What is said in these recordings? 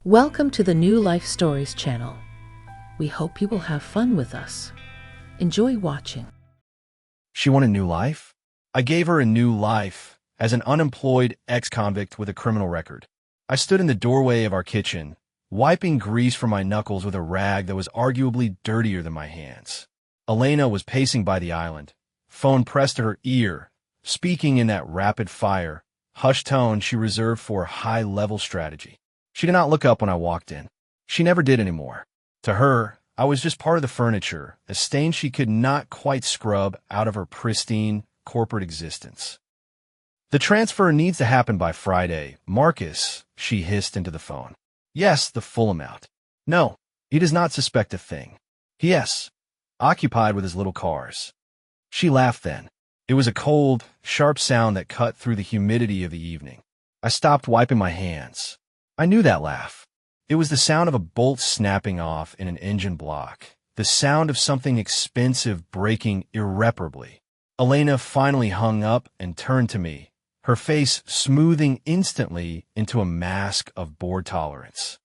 Welcome to the New Life Stories channel. We hope you will have fun with us. Enjoy watching. She wanted new life? I gave her a new life as an unemployed ex-convict with a criminal record. I stood in the doorway of our kitchen, wiping grease from my knuckles with a rag that was arguably dirtier than my hands. Elena was pacing by the island, phone pressed to her ear, speaking in that rapid-fire, hushed tone she reserved for high-level strategy. She did not look up when I walked in. She never did anymore. To her, I was just part of the furniture, a stain she could not quite scrub out of her pristine corporate existence. The transfer needs to happen by Friday. Marcus, she hissed into the phone. Yes, the full amount. No, he does not suspect a thing. Yes, occupied with his little cars. She laughed then. It was a cold, sharp sound that cut through the humidity of the evening. I stopped wiping my hands. I knew that laugh. It was the sound of a bolt snapping off in an engine block, the sound of something expensive breaking irreparably. Elena finally hung up and turned to me, her face smoothing instantly into a mask of bored tolerance.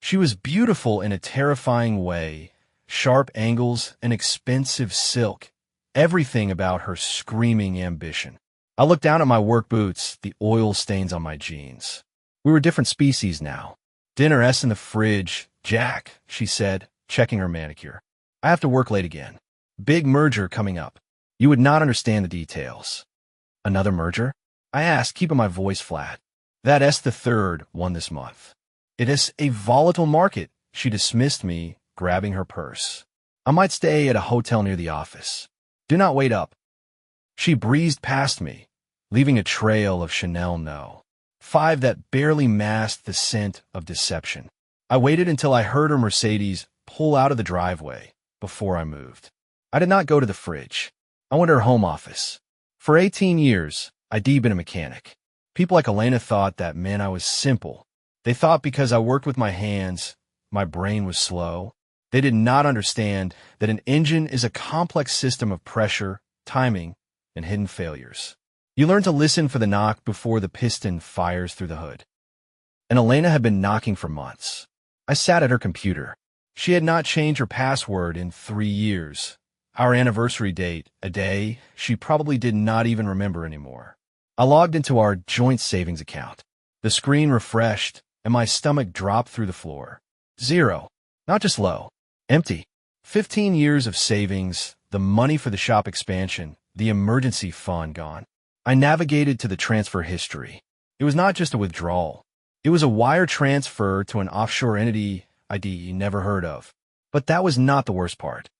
She was beautiful in a terrifying way, sharp angles and expensive silk, everything about her screaming ambition. I looked down at my work boots, the oil stains on my jeans. We were different species now. Dinner in the fridge. Jack, she said, checking her manicure. I have to work late again. Big merger coming up. You would not understand the details. Another merger? I asked, keeping my voice flat. That's the third one this month. It is a volatile market. She dismissed me, grabbing her purse. I might stay at a hotel near the office. Do not wait up. She breezed past me, leaving a trail of Chanel No. 5 that barely masked the scent of deception. I waited until I heard her Mercedes pull out of the driveway before I moved. I did not go to the fridge. I went to her home office. For 18 years, I'd been a mechanic. People like Elena thought that meant I was simple. They thought because I worked with my hands, my brain was slow. They did not understand that an engine is a complex system of pressure, timing, and hidden failures. You learn to listen for the knock before the piston fires through the hood. And Elena had been knocking for months. I sat at her computer. She had not changed her password in 3 years. Our anniversary date, a day she probably did not even remember anymore. I logged into our joint savings account. The screen refreshed, and my stomach dropped through the floor. 0. Not just low. Empty. 15 years of savings, the money for the shop expansion, the emergency fund gone. I navigated to the transfer history. It was not just a withdrawal. It was a wire transfer to an offshore entity I'd never heard of. But that was not the worst part.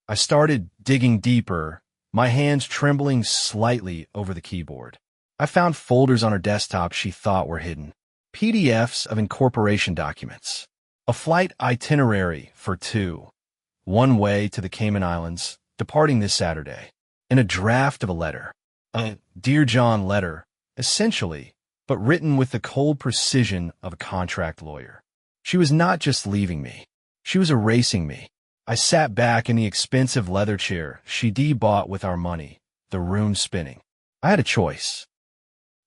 I started digging deeper, my hands trembling slightly over the keyboard. I found folders on her desktop she thought were hidden. PDFs of incorporation documents. A flight itinerary for 2. One way to the Cayman Islands, departing this Saturday. And a draft of a letter. A Dear John letter, essentially, but written with the cold precision of a contract lawyer. She was not just leaving me. She was erasing me. I sat back in the expensive leather chair she bought with our money, the room spinning. I had a choice.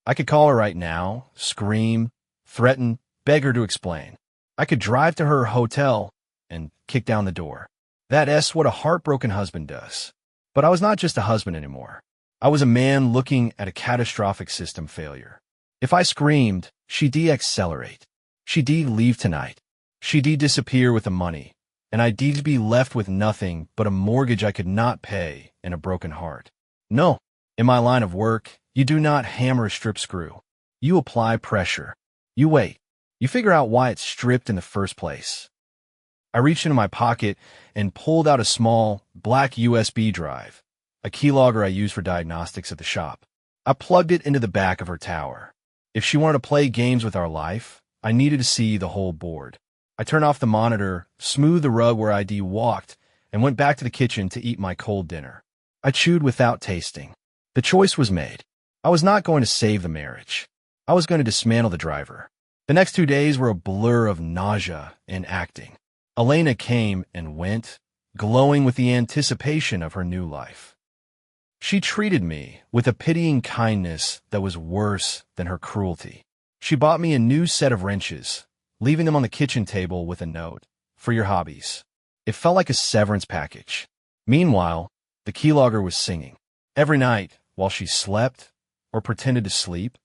I could call her right now, scream, threaten, beg her to explain. I could drive to her hotel and kick down the door. That's what a heartbroken husband does. But I was not just a husband anymore. I was a man looking at a catastrophic system failure. If I screamed, she'd accelerate. She'd leave tonight. She'd disappear with the money, and I'd be left with nothing but a mortgage I could not pay and a broken heart. No, in my line of work, you do not hammer a strip screw. You apply pressure. You wait. You figure out why it's stripped in the first place. I reached into my pocket and pulled out a small, black USB drive. A keylogger I use for diagnostics at the shop. I plugged it into the back of her tower. If she wanted to play games with our life, I needed to see the whole board. I turned off the monitor, smoothed the rug where I'd walked, and went back to the kitchen to eat my cold dinner. I chewed without tasting. The choice was made. I was not going to save the marriage. I was going to dismantle the driver. The next 2 days were a blur of nausea and acting. Elena came and went, glowing with the anticipation of her new life. She treated me with a pitying kindness that was worse than her cruelty. She bought me a new set of wrenches, leaving them on the kitchen table with a note, "For your hobbies." It felt like a severance package. Meanwhile, the keylogger was singing. Every night, while she slept or pretended to sleep,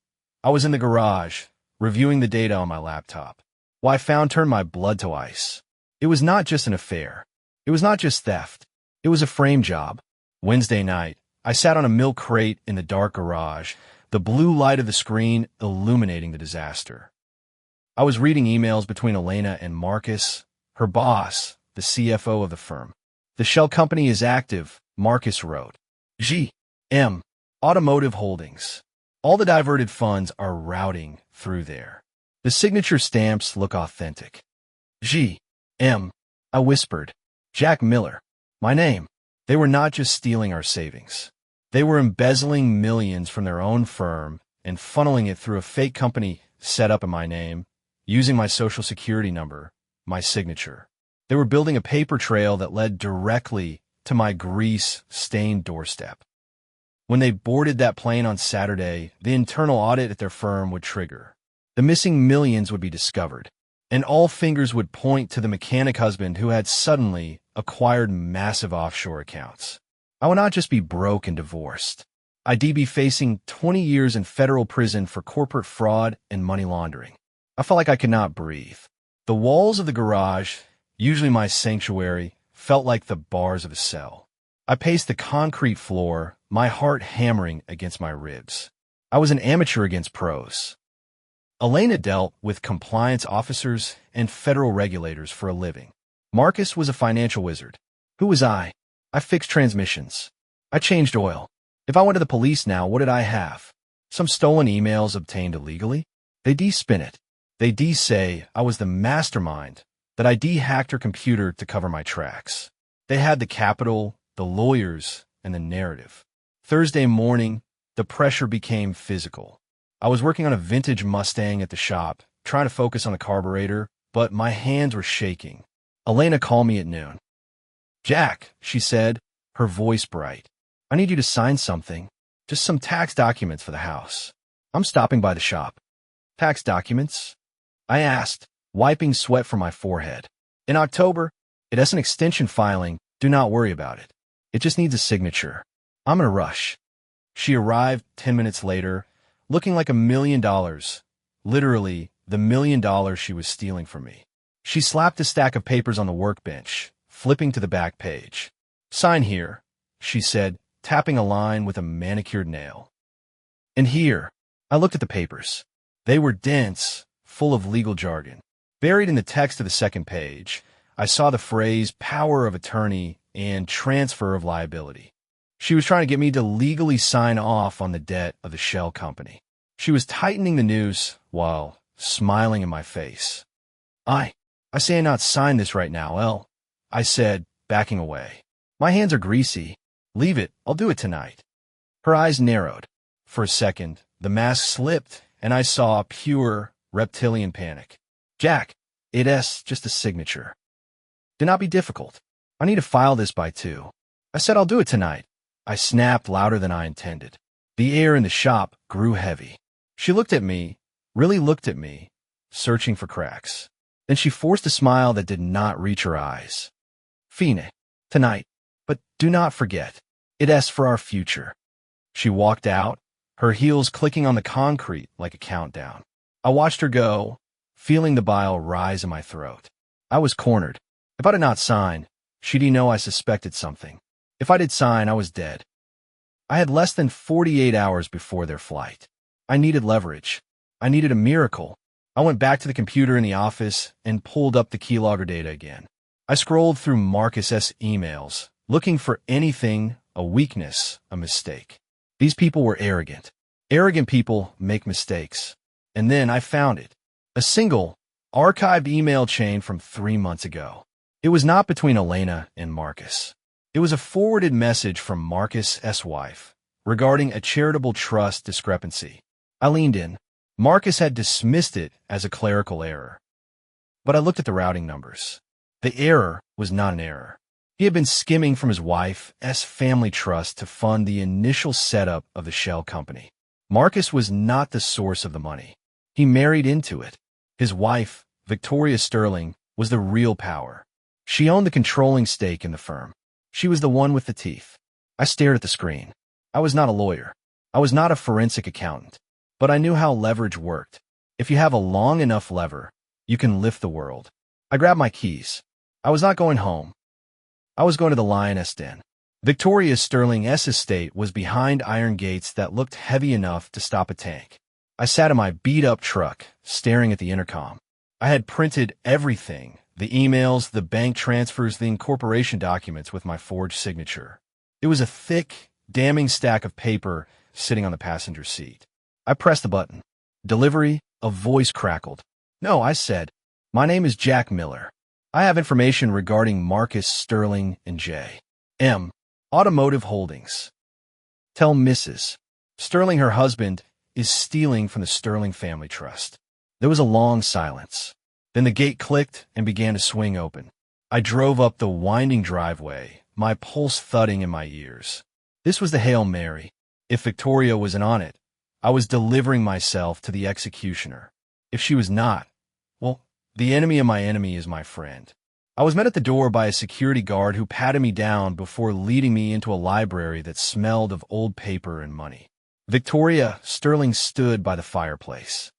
I was in the garage, reviewing the data on my laptop. What I found turned my blood to ice. It was not just an affair. It was not just theft. It was a frame job. Wednesday night, I sat on a milk crate in the dark garage, the blue light of the screen illuminating the disaster. I was reading emails between Elena and Marcus, her boss, the CFO of the firm. "The shell company is active," Marcus wrote. G.M. Automotive Holdings. All the diverted funds are routing through there. The signature stamps look authentic. G.M. I whispered. "Jack Miller. My name." They were not just stealing our savings. They were embezzling millions from their own firm and funneling it through a fake company set up in my name, using my social security number, my signature. They were building a paper trail that led directly to my grease-stained doorstep. When they boarded that plane on Saturday, the internal audit at their firm would trigger. The missing millions would be discovered, and all fingers would point to the mechanic husband who had suddenly acquired massive offshore accounts. I would not just be broke and divorced. I'd be facing 20 years in federal prison for corporate fraud and money laundering. I felt like I could not breathe. The walls of the garage, usually my sanctuary, felt like the bars of a cell. I paced the concrete floor, my heart hammering against my ribs. I was an amateur against pros. Elena dealt with compliance officers and federal regulators for a living. Marcus was a financial wizard. Who was I? I fixed transmissions. I changed oil. If I went to the police now, what did I have? Some stolen emails obtained illegally? They de-spin it. They de-say I was the mastermind, that I de-hacked her computer to cover my tracks. They had the capital, the lawyers, and the narrative. Thursday morning, the pressure became physical. I was working on a vintage Mustang at the shop, trying to focus on the carburetor, but my hands were shaking. Elena called me at noon. "Jack," she said, her voice bright. "I need you to sign something. Just some tax documents for the house. I'm stopping by the shop." "Tax documents?" I asked, wiping sweat from my forehead. "In October, it has an extension filing. Do not worry about it. It just needs a signature. I'm in a rush." She arrived 10 minutes later, looking like $1 million, literally the $1 million she was stealing from me. She slapped a stack of papers on the workbench, flipping to the back page. "Sign here," she said, tapping a line with a manicured nail. And here, I looked at the papers. They were dense, full of legal jargon. Buried in the text of the second page, I saw the phrase power of attorney and transfer of liability. She was trying to get me to legally sign off on the debt of the shell company. She was tightening the noose while smiling in my face. I say not sign this right now, Elle," I said, backing away. "My hands are greasy. Leave it, I'll do it tonight." Her eyes narrowed. For a second, the mask slipped, and I saw pure reptilian panic. "Jack, it's just a signature. Do not be difficult. I need to file this by 2. I said I'll do it tonight." I snapped louder than I intended. The air in the shop grew heavy. She looked at me, really looked at me, searching for cracks. Then she forced a smile that did not reach her eyes. "Fine, tonight, but do not forget, it's for our future." She walked out, her heels clicking on the concrete like a countdown. I watched her go, feeling the bile rise in my throat. I was cornered. If I did not sign, she'd know I suspected something. If I did sign, I was dead. I had less than 48 hours before their flight. I needed leverage. I needed a miracle. I went back to the computer in the office and pulled up the keylogger data again. I scrolled through Marcus's emails, looking for anything, a weakness, a mistake. These people were arrogant. Arrogant people make mistakes. And then I found it. A single, archived email chain from 3 months ago. It was not between Elena and Marcus. It was a forwarded message from Marcus's wife regarding a charitable trust discrepancy. I leaned in. Marcus had dismissed it as a clerical error. But I looked at the routing numbers. The error was not an error. He had been skimming from his wife's family trust to fund the initial setup of the shell company. Marcus was not the source of the money. He married into it. His wife, Victoria Sterling was the real power. She owned the controlling stake in the firm. She was the one with the teeth. I stared at the screen. I was not a lawyer. I was not a forensic accountant. But I knew how leverage worked. If you have a long enough lever, you can lift the world. I grabbed my keys. I was not going home. I was going to the Lioness Den. Victoria Sterling's estate was behind iron gates that looked heavy enough to stop a tank. I sat in my beat-up truck, staring at the intercom. I had printed everything, the emails, the bank transfers, the incorporation documents with my forged signature. It was a thick, damning stack of paper sitting on the passenger seat. I pressed the button. Delivery, a voice crackled. "No," I said. "My name is Jack Miller. I have information regarding Marcus Sterling and J.M. Automotive Holdings. Tell Mrs. Sterling her husband is stealing from the Sterling Family Trust." There was a long silence. Then the gate clicked and began to swing open. I drove up the winding driveway, my pulse thudding in my ears. This was the Hail Mary. If Victoria wasn't on it, I was delivering myself to the executioner. If she was not, well, the enemy of my enemy is my friend. I was met at the door by a security guard who patted me down before leading me into a library that smelled of old paper and money. Victoria Sterling stood by the fireplace.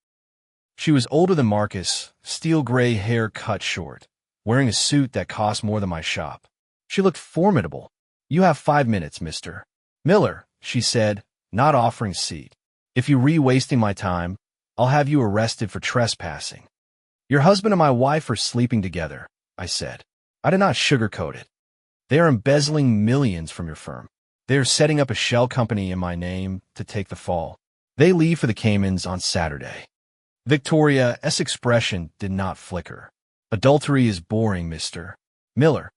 She was older than Marcus, steel gray hair cut short, wearing a suit that cost more than my shop. She looked formidable. "You have 5 minutes, Mr. Miller," she said, not offering a seat. "If you re-wasting my time, I'll have you arrested for trespassing." "Your husband and my wife are sleeping together," I said. I did not sugarcoat it. "They are embezzling millions from your firm. They are setting up a shell company in my name to take the fall. They leave for the Caymans on Saturday." Victoria's expression did not flicker. "Adultery is boring, Mr. Miller.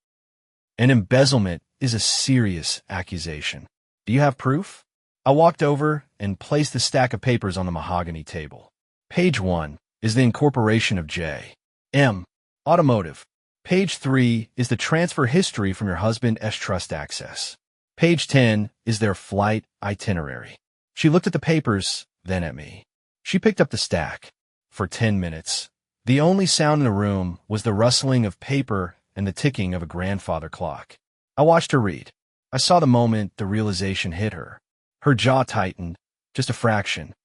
And embezzlement is a serious accusation. Do you have proof?" I walked over and placed the stack of papers on the mahogany table. Page 1 is the incorporation of J.M. Automotive. Page 3 is the transfer history from your husband's trust access. Page 10 is their flight itinerary. She looked at the papers, then at me. She picked up the stack. For 10 minutes, the only sound in the room was the rustling of paper and the ticking of a grandfather clock. I watched her read. I saw the moment the realization hit her. Her jaw tightened, just a fraction.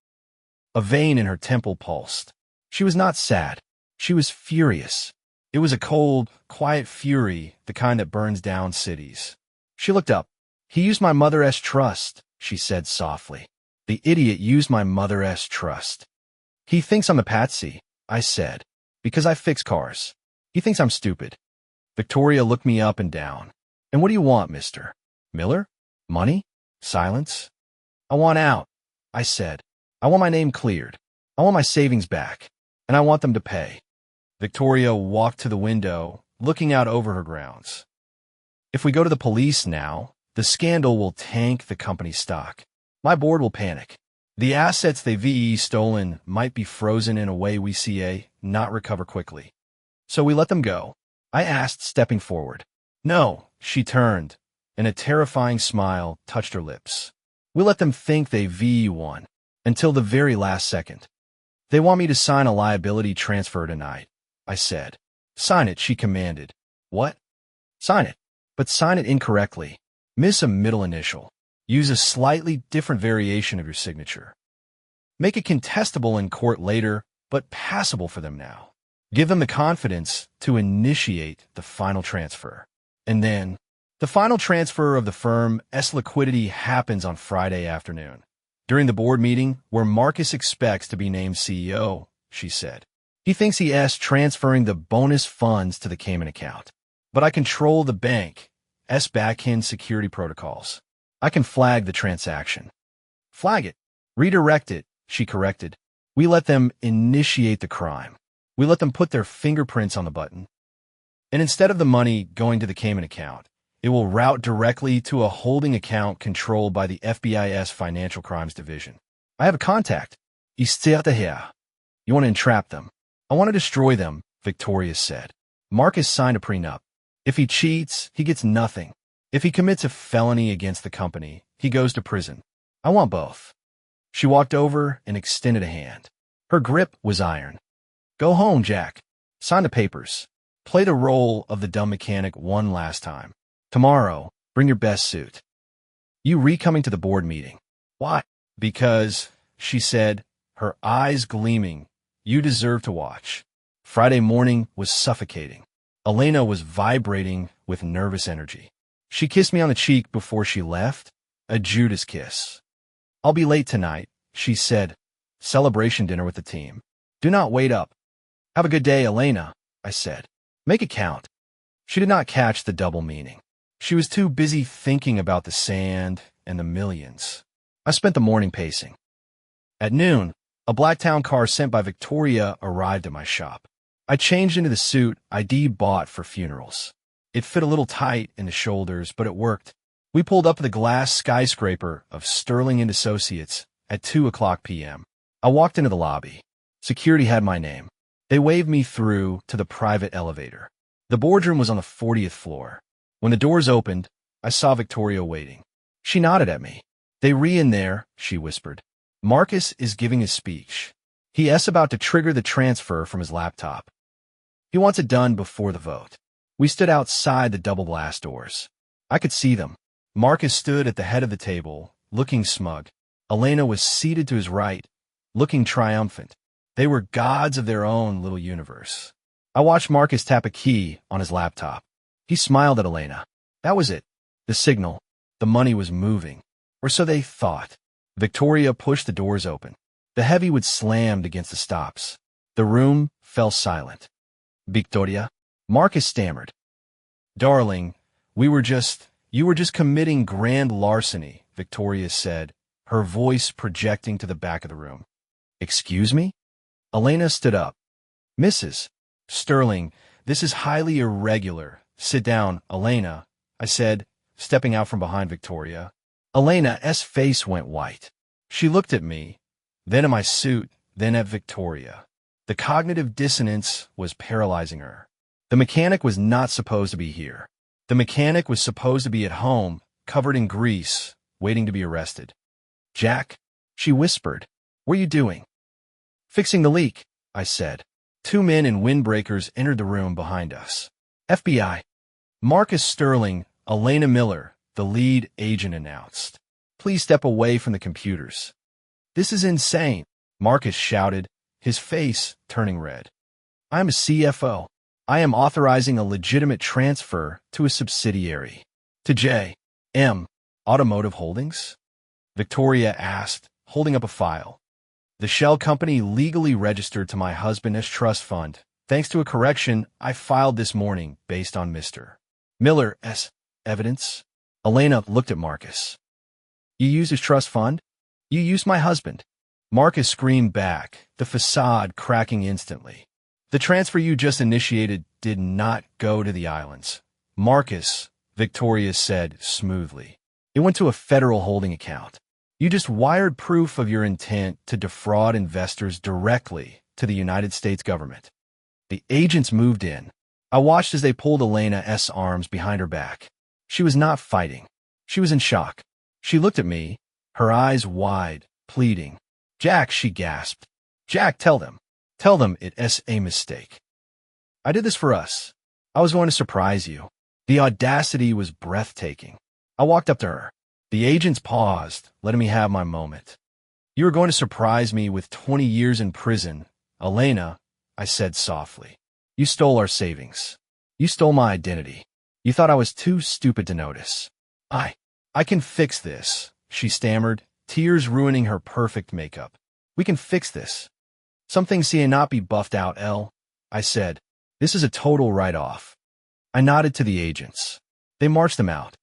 A vein in her temple pulsed. She was not sad. She was furious. It was a cold, quiet fury, the kind that burns down cities. She looked up. "He used my mother's trust," she said softly. "The idiot used my mother's trust." "He thinks I'm a patsy," I said, "because I fix cars. He thinks I'm stupid." Victoria looked me up and down. "And what do you want, Mr. Miller? Money? Silence?" "I want out," I said. "I want my name cleared. I want my savings back. And I want them to pay." Victoria walked to the window, looking out over her grounds. "If we go to the police now, the scandal will tank the company's stock. My board will panic. The assets they've stolen might be frozen in a way we see not recover quickly. So we let them go." I asked, stepping forward. "No," she turned, and a terrifying smile touched her lips. "We let them think they won, until the very last second. They want me to sign a liability transfer tonight," I said. "Sign it," she commanded. "What?" "Sign it. But sign it incorrectly. Miss a middle initial. Use a slightly different variation of your signature. Make it contestable in court later, but passable for them now. Give them the confidence to initiate the final transfer. And then, the final transfer of the firm's liquidity happens on Friday afternoon, during the board meeting where Marcus expects to be named CEO," she said. "He thinks he is transferring the bonus funds to the Cayman account. But I control the bank's back-end security protocols. I can flag the transaction." "Flag it. Redirect it," she corrected. "We let them initiate the crime. We let them put their fingerprints on the button. And instead of the money going to the Cayman account, it will route directly to a holding account controlled by the FBI's Financial Crimes Division. I have a contact. Here. You want to entrap them. I want to destroy them," Victoria said. "Marcus signed a prenup. If he cheats, he gets nothing. If he commits a felony against the company, he goes to prison. I want both." She walked over and extended a hand. Her grip was iron. "Go home, Jack. Sign the papers. Play the role of the dumb mechanic one last time. Tomorrow, bring your best suit. You re-coming to the board meeting. Why? Because, she said, her eyes gleaming, you deserve to watch. Friday morning was suffocating. Elena was vibrating with nervous energy. She kissed me on the cheek before she left, a Judas kiss. I'll be late tonight, she said. Celebration dinner with the team. Do not wait up. Have a good day, Elena, I said. Make it count. She did not catch the double meaning. She was too busy thinking about the sand and the millions. I spent the morning pacing. At noon, a black town car sent by Victoria arrived at my shop. I changed into the suit ID bought for funerals. It fit a little tight in the shoulders, but it worked. We pulled up to the glass skyscraper of Sterling & Associates at 2:00 p.m. I walked into the lobby. Security had my name. They waved me through to the private elevator. The boardroom was on the 40th floor. When the doors opened, I saw Victoria waiting. She nodded at me. They in there, she whispered. Marcus is giving his speech. He is about to trigger the transfer from his laptop. He wants it done before the vote. We stood outside the double glass doors. I could see them. Marcus stood at the head of the table, looking smug. Elena was seated to his right, looking triumphant. They were gods of their own little universe. I watched Marcus tap a key on his laptop. He smiled at Elena. That was it. The signal. The money was moving. Or so they thought. Victoria pushed the doors open. The heavyweight slammed against the stops. The room fell silent. Victoria? Marcus stammered. Darling, you were just committing grand larceny, Victoria said, her voice projecting to the back of the room. Excuse me? Elena stood up. Mrs. Sterling, this is highly irregular. Sit down, Elena, I said, stepping out from behind Victoria. Elena's face went white. She looked at me, then at my suit, then at Victoria. The cognitive dissonance was paralyzing her. The mechanic was not supposed to be here. The mechanic was supposed to be at home, covered in grease, waiting to be arrested. Jack, she whispered, what are you doing? Fixing the leak, I said. 2 men in windbreakers entered the room behind us. FBI. Marcus Sterling, Elena Miller, the lead agent announced. Please step away from the computers. This is insane, Marcus shouted, his face turning red. I am a CFO. I am authorizing a legitimate transfer to a subsidiary. To J.M. Automotive Holdings? Victoria asked, holding up a file. The shell company legally registered to my husband's trust fund. Thanks to a correction I filed this morning based on Mr. Miller's evidence. Elena looked at Marcus. You used his trust fund? You used my husband. Marcus screamed back, the facade cracking instantly. The transfer you just initiated did not go to the islands. Marcus, Victoria said smoothly. It went to a federal holding account. You just wired proof of your intent to defraud investors directly to the United States government. The agents moved in. I watched as they pulled Elena's arms behind her back. She was not fighting. She was in shock. She looked at me, her eyes wide, pleading. Jack, she gasped. Jack, tell them. Tell them it's a mistake. I did this for us. I was going to surprise you. The audacity was breathtaking. I walked up to her. The agents paused, letting me have my moment. You were going to surprise me with 20 years in prison. Elena, I said softly. You stole our savings. You stole my identity. You thought I was too stupid to notice. I can fix this, she stammered, tears ruining her perfect makeup. We can fix this. Some things cannot be buffed out, I said. This is a total write-off. I nodded to the agents. They marched them out.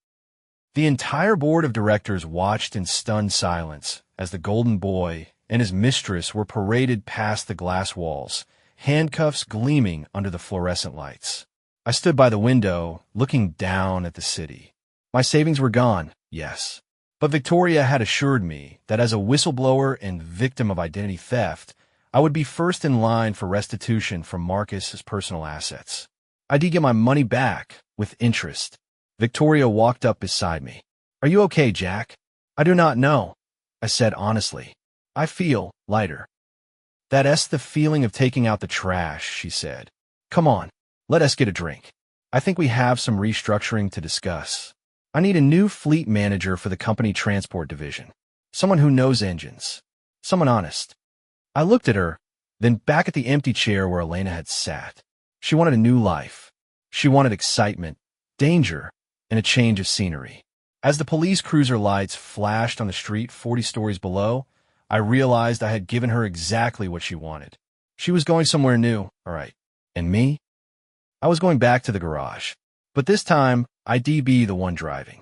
The entire board of directors watched in stunned silence as the golden boy and his mistress were paraded past the glass walls, handcuffs gleaming under the fluorescent lights. I stood by the window, looking down at the city. My savings were gone, yes. But Victoria had assured me that as a whistleblower and victim of identity theft, I would be first in line for restitution from Marcus's personal assets. I did get my money back, with interest. Victoria walked up beside me. Are you okay, Jack? I do not know, I said honestly. I feel lighter. That's the feeling of taking out the trash, she said. Come on, let us get a drink. I think we have some restructuring to discuss. I need a new fleet manager for the company transport division. Someone who knows engines. Someone honest. I looked at her, then back at the empty chair where Elena had sat. She wanted a new life. She wanted excitement, danger, and a change of scenery. As the police cruiser lights flashed on the street 40 stories below, I realized I had given her exactly what she wanted. She was going somewhere new, all right. And me? I was going back to the garage. But this time, I'd be the one driving.